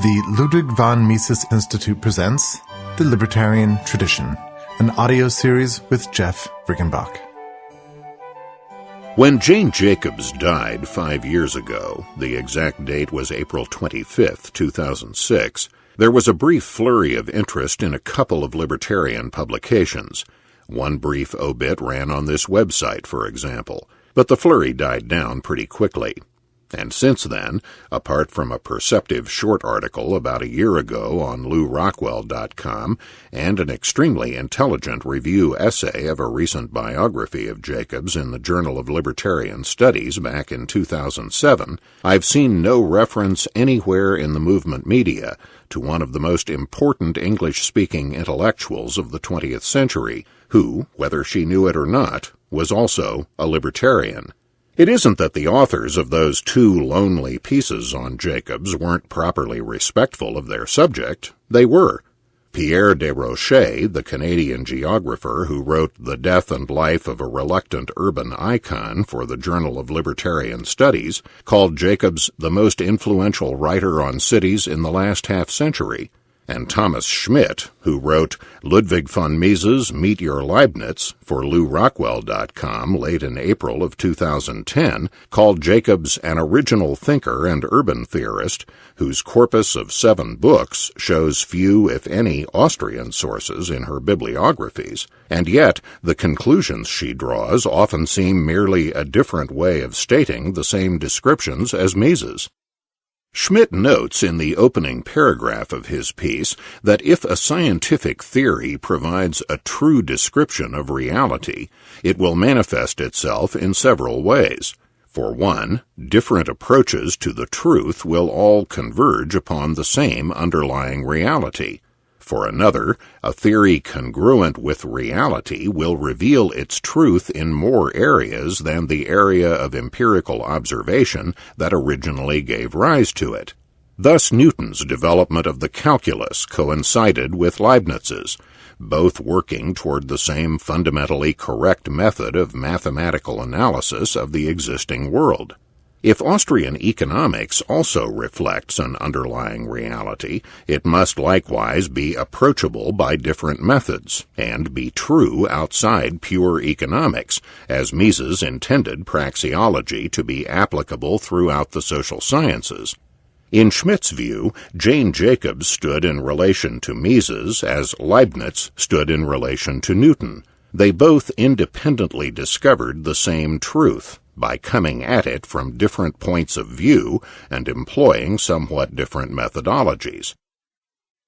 The Ludwig von Mises Institute presents The Libertarian Tradition, an audio series with Jeff Riggenbach. When Jane Jacobs died 5 years ago, the exact date was April 25, 2006, there was a brief flurry of interest in a couple of libertarian publications. One brief obit ran on this website, for example, but the flurry died down pretty quickly. And since then, apart from a perceptive short article about a year ago on LewRockwell.com and an extremely intelligent review essay of a recent biography of Jacobs in the Journal of Libertarian Studies back in 2007, I've seen no reference anywhere in the movement media to one of the most important English-speaking intellectuals of the 20th century, who, whether she knew it or not, was also a libertarian. It isn't that the authors of those two lonely pieces on Jacobs weren't properly respectful of their subject. They were. Pierre Desrochers, the Canadian geographer who wrote The Death and Life of a Reluctant Urban Icon for the Journal of Libertarian Studies, called Jacobs the most influential writer on cities in the last half-century. And Thomas Schmidt, who wrote Ludwig von Mises Meet Your Leibniz for LewRockwell.com late in April of 2010, called Jacobs an original thinker and urban theorist whose corpus of 7 books shows few, if any, Austrian sources in her bibliographies, and yet the conclusions she draws often seem merely a different way of stating the same descriptions as Mises. Schmidt notes in the opening paragraph of his piece that if a scientific theory provides a true description of reality, it will manifest itself in several ways. For one, different approaches to the truth will all converge upon the same underlying reality. For another, a theory congruent with reality will reveal its truth in more areas than the area of empirical observation that originally gave rise to it. Thus Newton's development of the calculus coincided with Leibniz's, both working toward the same fundamentally correct method of mathematical analysis of the existing world. If Austrian economics also reflects an underlying reality, it must likewise be approachable by different methods, and be true outside pure economics, as Mises intended praxeology to be applicable throughout the social sciences. In Schmidt's view, Jane Jacobs stood in relation to Mises as Leibniz stood in relation to Newton. They both independently discovered the same truth, by coming at it from different points of view and employing somewhat different methodologies.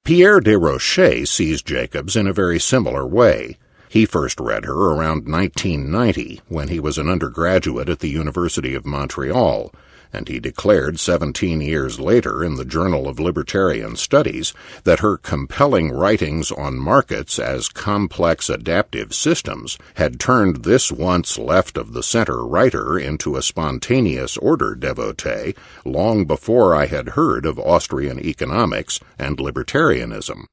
Pierre Desrochers sees Jacobs in a very similar way. He first read her around 1990, when he was an undergraduate at the University of Montreal, and he declared 17 years later in the Journal of Libertarian Studies that her compelling writings on markets as complex adaptive systems had turned this once left-of-the-center writer into a spontaneous order devotee long before I had heard of Austrian economics and libertarianism.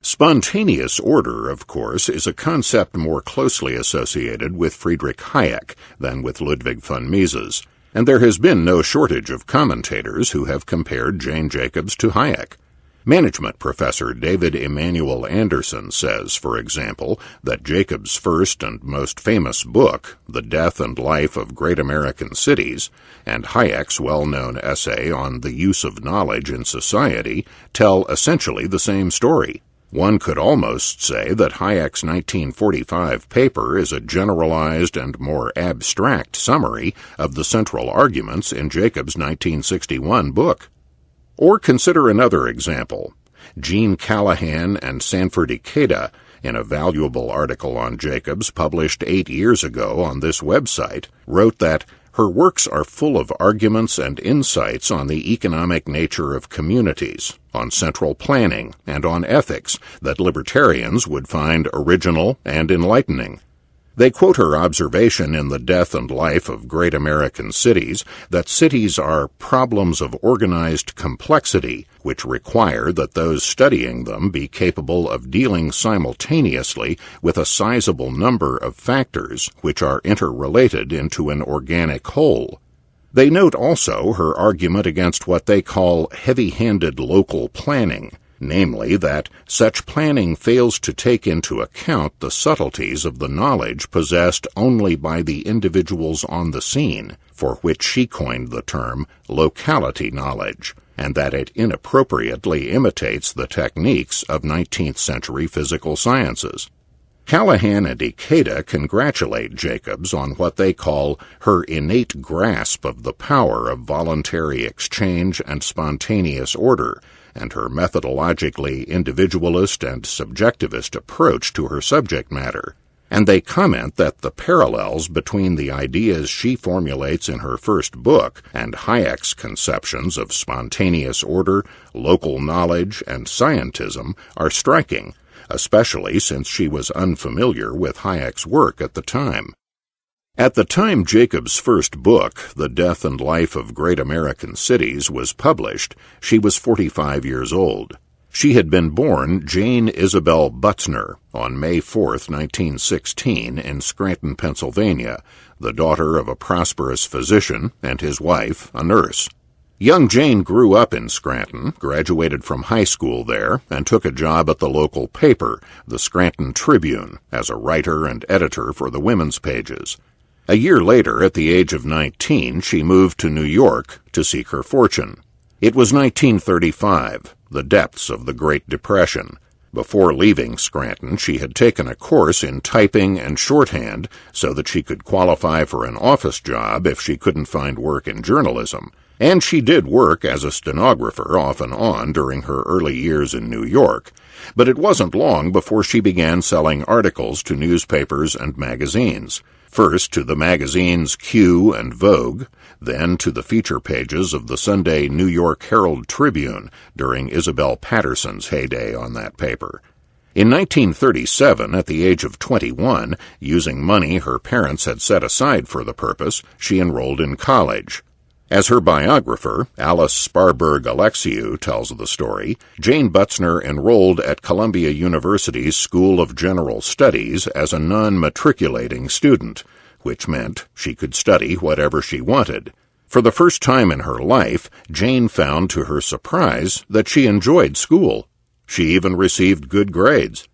Spontaneous order, of course, is a concept more closely associated with Friedrich Hayek than with Ludwig von Mises, and there has been no shortage of commentators who have compared Jane Jacobs to Hayek. Management professor David Emanuel Anderson says, for example, that Jacobs' first and most famous book, The Death and Life of Great American Cities, and Hayek's well-known essay on the use of knowledge in society tell essentially the same story. One could almost say that Hayek's 1945 paper is a generalized and more abstract summary of the central arguments in Jacobs' 1961 book. Or consider another example. Jean Callahan and Sanford Ikeda, in a valuable article on Jacobs published 8 years ago on this website, wrote that her works are full of arguments and insights on the economic nature of communities, on central planning, and on ethics that libertarians would find original and enlightening. They quote her observation in The Death and Life of Great American Cities that cities are problems of organized complexity, which require that those studying them be capable of dealing simultaneously with a sizable number of factors which are interrelated into an organic whole. They note also her argument against what they call heavy-handed local planning, namely that such planning fails to take into account the subtleties of the knowledge possessed only by the individuals on the scene, for which she coined the term locality knowledge, and that it inappropriately imitates the techniques of 19th-century physical sciences. Callahan and Ikeda congratulate Jacobs on what they call her innate grasp of the power of voluntary exchange and spontaneous order, and her methodologically individualist and subjectivist approach to her subject matter, and they comment that the parallels between the ideas she formulates in her first book and Hayek's conceptions of spontaneous order, local knowledge, and scientism are striking, especially since she was unfamiliar with Hayek's work at the time. At the time Jacobs' first book, The Death and Life of Great American Cities, was published, she was 45 years old. She had been born Jane Isabel Butzner on May 4, 1916, in Scranton, Pennsylvania, the daughter of a prosperous physician and his wife, a nurse. Young Jane grew up in Scranton, graduated from high school there, and took a job at the local paper, the Scranton Tribune, as a writer and editor for the women's pages. A year later, at the age of 19, she moved to New York to seek her fortune. It was 1935, the depths of the Great Depression. Before leaving Scranton, she had taken a course in typing and shorthand so that she could qualify for an office job if she couldn't find work in journalism. And she did work as a stenographer off and on during her early years in New York, but it wasn't long before she began selling articles to newspapers and magazines, first to the magazines Q and Vogue, then to the feature pages of the Sunday New York Herald Tribune during Isabel Patterson's heyday on that paper. In 1937, at the age of 21, using money her parents had set aside for the purpose, she enrolled in college. As her biographer, Alice Sparberg Alexiou, tells the story, Jane Butzner enrolled at Columbia University's School of General Studies as a non-matriculating student, which meant she could study whatever she wanted. For the first time in her life, Jane found to her surprise that she enjoyed school. She even received good grades.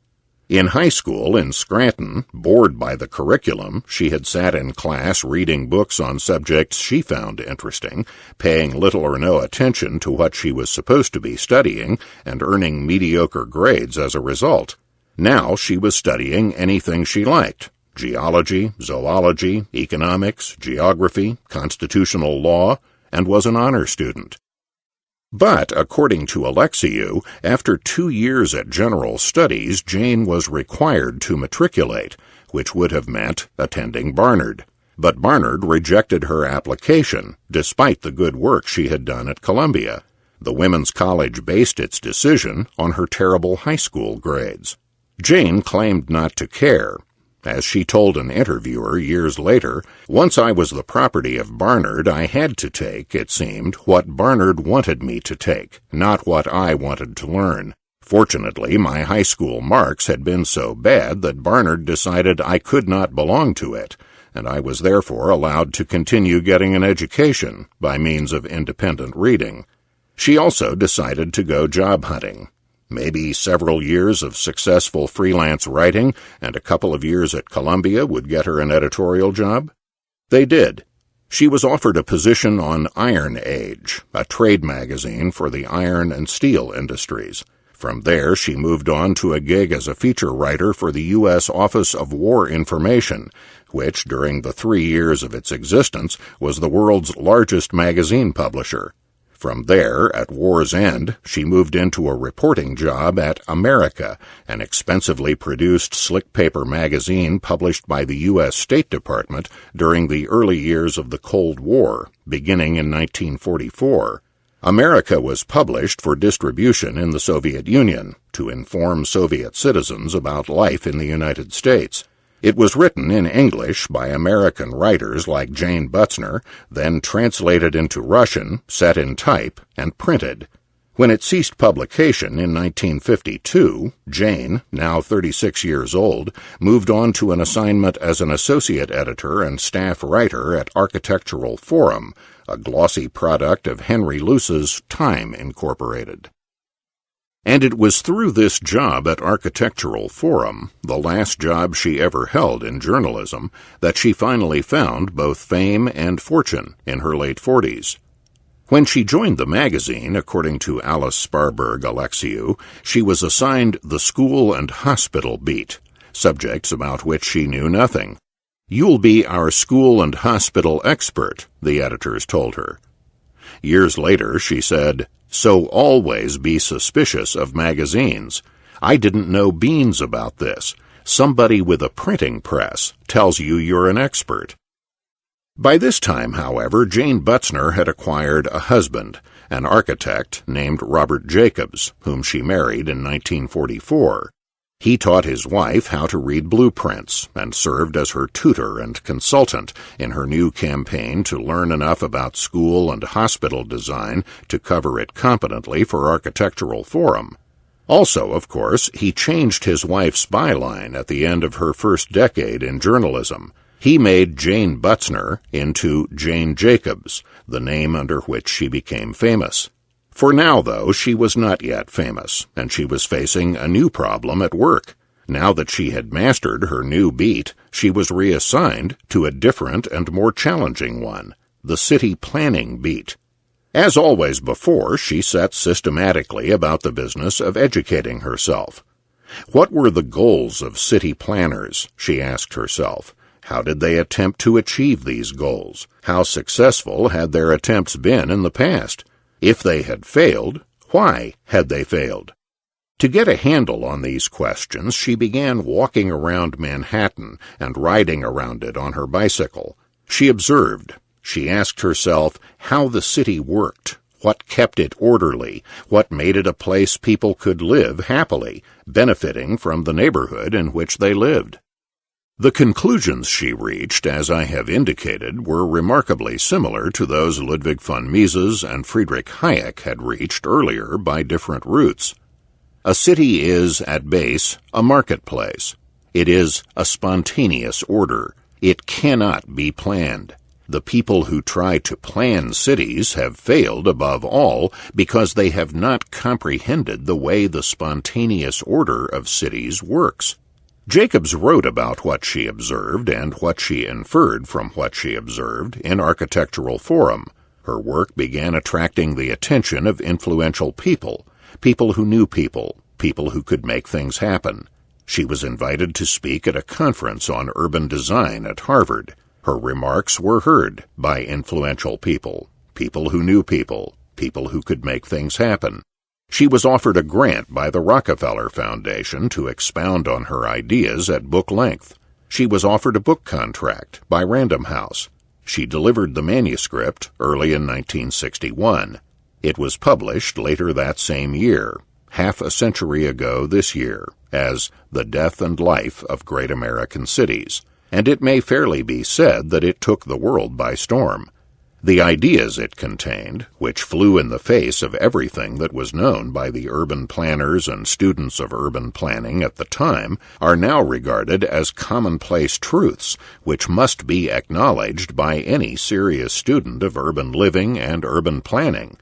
In high school in Scranton, bored by the curriculum, she had sat in class reading books on subjects she found interesting, paying little or no attention to what she was supposed to be studying, and earning mediocre grades as a result. Now she was studying anything she liked: geology, zoology, economics, geography, constitutional law, and was an honor student. But, according to Alexiou, after 2 years at General Studies, Jane was required to matriculate, which would have meant attending Barnard. But Barnard rejected her application, despite the good work she had done at Columbia. The women's college based its decision on her terrible high school grades. Jane claimed not to care. As she told an interviewer years later, "Once I was the property of Barnard, I had to take, it seemed, what Barnard wanted me to take, not what I wanted to learn. Fortunately, my high school marks had been so bad that Barnard decided I could not belong to it, and I was therefore allowed to continue getting an education by means of independent reading." She also decided to go job hunting. Maybe several years of successful freelance writing and a couple of years at Columbia would get her an editorial job. They did. She was offered a position on Iron Age, a trade magazine for the iron and steel industries. From there, she moved on to a gig as a feature writer for the U.S. Office of War Information, which, during the 3 years of its existence, was the world's largest magazine publisher. From there, at war's end, she moved into a reporting job at America, an expensively produced slick paper magazine published by the U.S. State Department during the early years of the Cold War, beginning in 1944. America was published for distribution in the Soviet Union to inform Soviet citizens about life in the United States. It was written in English by American writers like Jane Butzner, then translated into Russian, set in type, and printed. When it ceased publication in 1952, Jane, now 36 years old, moved on to an assignment as an associate editor and staff writer at Architectural Forum, a glossy product of Henry Luce's Time Incorporated. And it was through this job at Architectural Forum, the last job she ever held in journalism, that she finally found both fame and fortune in her late 40s. When she joined the magazine, according to Alice Sparberg Alexiou, she was assigned the school and hospital beat, subjects about which she knew nothing. "You'll be our school and hospital expert," the editors told her. Years later, she said, "So always be suspicious of magazines. I didn't know beans about this. Somebody with a printing press tells you you're an expert." By this time, however, Jane Butzner had acquired a husband, an architect named Robert Jacobs, whom she married in 1944. He taught his wife how to read blueprints and served as her tutor and consultant in her new campaign to learn enough about school and hospital design to cover it competently for Architectural Forum. Also, of course, he changed his wife's byline at the end of her first decade in journalism. He made Jane Butzner into Jane Jacobs, the name under which she became famous. For now, though, she was not yet famous, and she was facing a new problem at work. Now that she had mastered her new beat, she was reassigned to a different and more challenging one, the city planning beat. As always before, she set systematically about the business of educating herself. What were the goals of city planners, she asked herself. How did they attempt to achieve these goals? How successful had their attempts been in the past? If they had failed, why had they failed? To get a handle on these questions, she began walking around Manhattan and riding around it on her bicycle. She observed. She asked herself how the city worked, what kept it orderly, what made it a place people could live happily, benefiting from the neighborhood in which they lived. The conclusions she reached, as I have indicated, were remarkably similar to those Ludwig von Mises and Friedrich Hayek had reached earlier by different routes. A city is, at base, a marketplace. It is a spontaneous order. It cannot be planned. The people who try to plan cities have failed above all because they have not comprehended the way the spontaneous order of cities works. Jacobs wrote about what she observed and what she inferred from what she observed in Architectural Forum. Her work began attracting the attention of influential people, people who knew people, people who could make things happen. She was invited to speak at a conference on urban design at Harvard. Her remarks were heard by influential people, people who knew people, people who could make things happen. She was offered a grant by the Rockefeller Foundation to expound on her ideas at book length. She was offered a book contract by Random House. She delivered the manuscript early in 1961. It was published later that same year, half a century ago this year, as The Death and Life of Great American Cities, and it may fairly be said that it took the world by storm. The ideas it contained, which flew in the face of everything that was known by the urban planners and students of urban planning at the time, are now regarded as commonplace truths which must be acknowledged by any serious student of urban living and urban planning.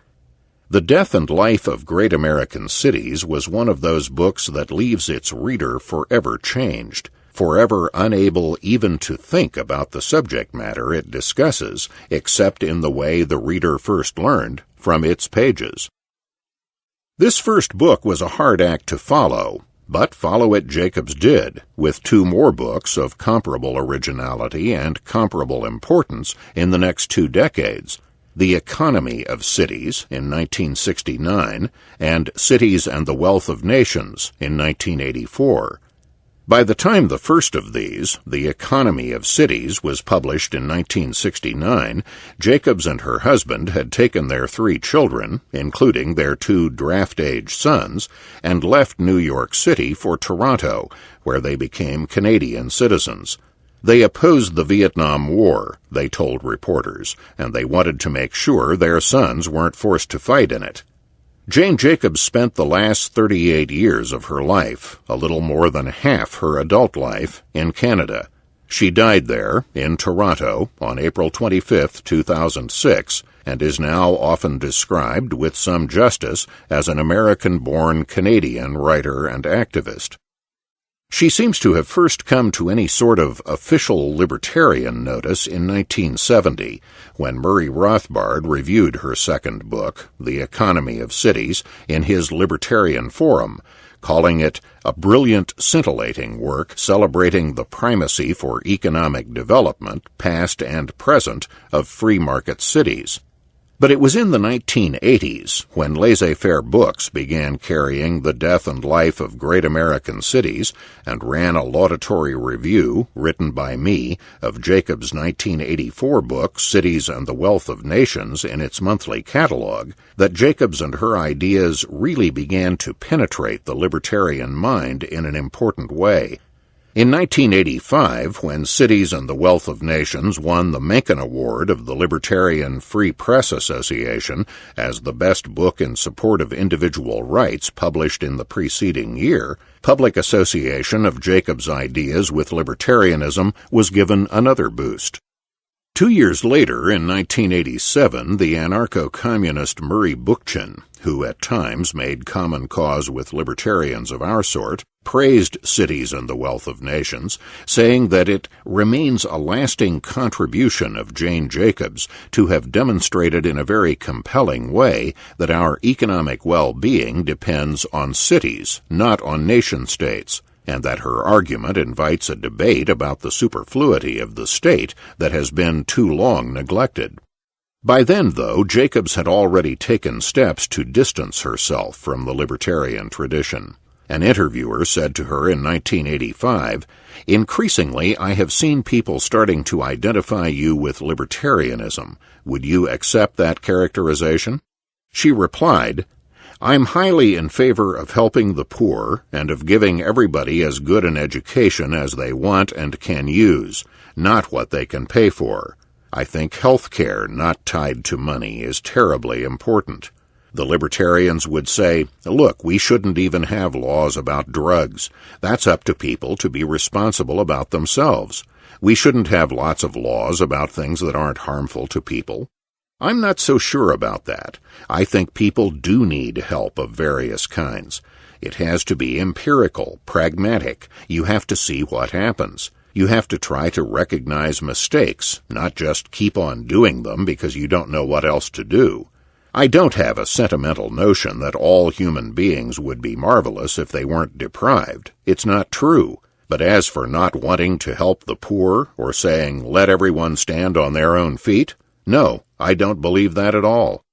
The Death and Life of Great American Cities was one of those books that leaves its reader forever changed, forever unable even to think about the subject matter it discusses, except in the way the reader first learned from its pages. This first book was a hard act to follow, but follow it Jacobs did, with two more books of comparable originality and comparable importance in the next 2 decades, The Economy of Cities in 1969 and Cities and the Wealth of Nations in 1984. By the time the first of these, The Economy of Cities, was published in 1969, Jacobs and her husband had taken their 3 children, including their 2 draft-age sons, and left New York City for Toronto, where they became Canadian citizens. They opposed the Vietnam War, they told reporters, and they wanted to make sure their sons weren't forced to fight in it. Jane Jacobs spent the last 38 years of her life, a little more than half her adult life, in Canada. She died there, in Toronto, on April 25, 2006, and is now often described with some justice as an American-born Canadian writer and activist. She seems to have first come to any sort of official libertarian notice in 1970, when Murray Rothbard reviewed her second book, The Economy of Cities, in his Libertarian Forum, calling it a brilliant, scintillating work celebrating the primacy for economic development, past and present, of free market cities. But it was in the 1980s, when laissez-faire books began carrying the death and life of great American cities and ran a laudatory review, written by me, of Jacobs' 1984 book, Cities and the Wealth of Nations, in its monthly catalog, that Jacobs and her ideas really began to penetrate the libertarian mind in an important way. In 1985, when Cities and the Wealth of Nations won the Mencken Award of the Libertarian Free Press Association as the best book in support of individual rights published in the preceding year, public association of Jacobs' ideas with libertarianism was given another boost. 2 years later, in 1987, the anarcho-communist Murray Bookchin, who at times made common cause with libertarians of our sort, praised Cities and the Wealth of Nations, saying that it remains a lasting contribution of Jane Jacobs to have demonstrated in a very compelling way that our economic well-being depends on cities, not on nation-states, and that her argument invites a debate about the superfluity of the state that has been too long neglected. By then, though, Jacobs had already taken steps to distance herself from the libertarian tradition. An interviewer said to her in 1985, "Increasingly, I have seen people starting to identify you with libertarianism. Would you accept that characterization?" She replied, "I'm highly in favor of helping the poor and of giving everybody as good an education as they want and can use, not what they can pay for. I think health care not tied to money is terribly important. The libertarians would say, look, we shouldn't even have laws about drugs. That's up to people to be responsible about themselves. We shouldn't have lots of laws about things that aren't harmful to people. I'm not so sure about that. I think people do need help of various kinds. It has to be empirical, pragmatic. You have to see what happens. You have to try to recognize mistakes, not just keep on doing them because you don't know what else to do. I don't have a sentimental notion that all human beings would be marvelous if they weren't deprived. It's not true. But as for not wanting to help the poor or saying, let everyone stand on their own feet, no, I don't believe that at all."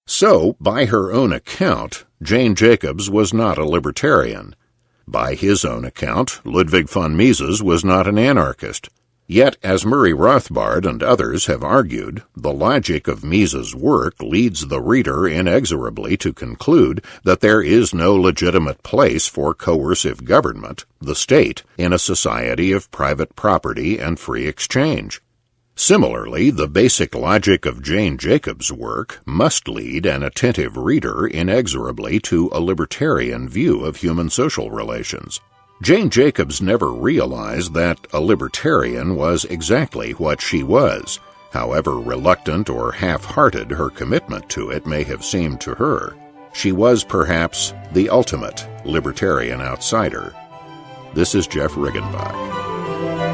So, by her own account, Jane Jacobs was not a libertarian. By his own account, Ludwig von Mises was not an anarchist. Yet, as Murray Rothbard and others have argued, the logic of Mises' work leads the reader inexorably to conclude that there is no legitimate place for coercive government, the state, in a society of private property and free exchange. Similarly, the basic logic of Jane Jacobs' work must lead an attentive reader inexorably to a libertarian view of human social relations. Jane Jacobs never realized that a libertarian was exactly what she was, however reluctant or half-hearted her commitment to it may have seemed to her. She was perhaps the ultimate libertarian outsider. This is Jeff Riggenbach.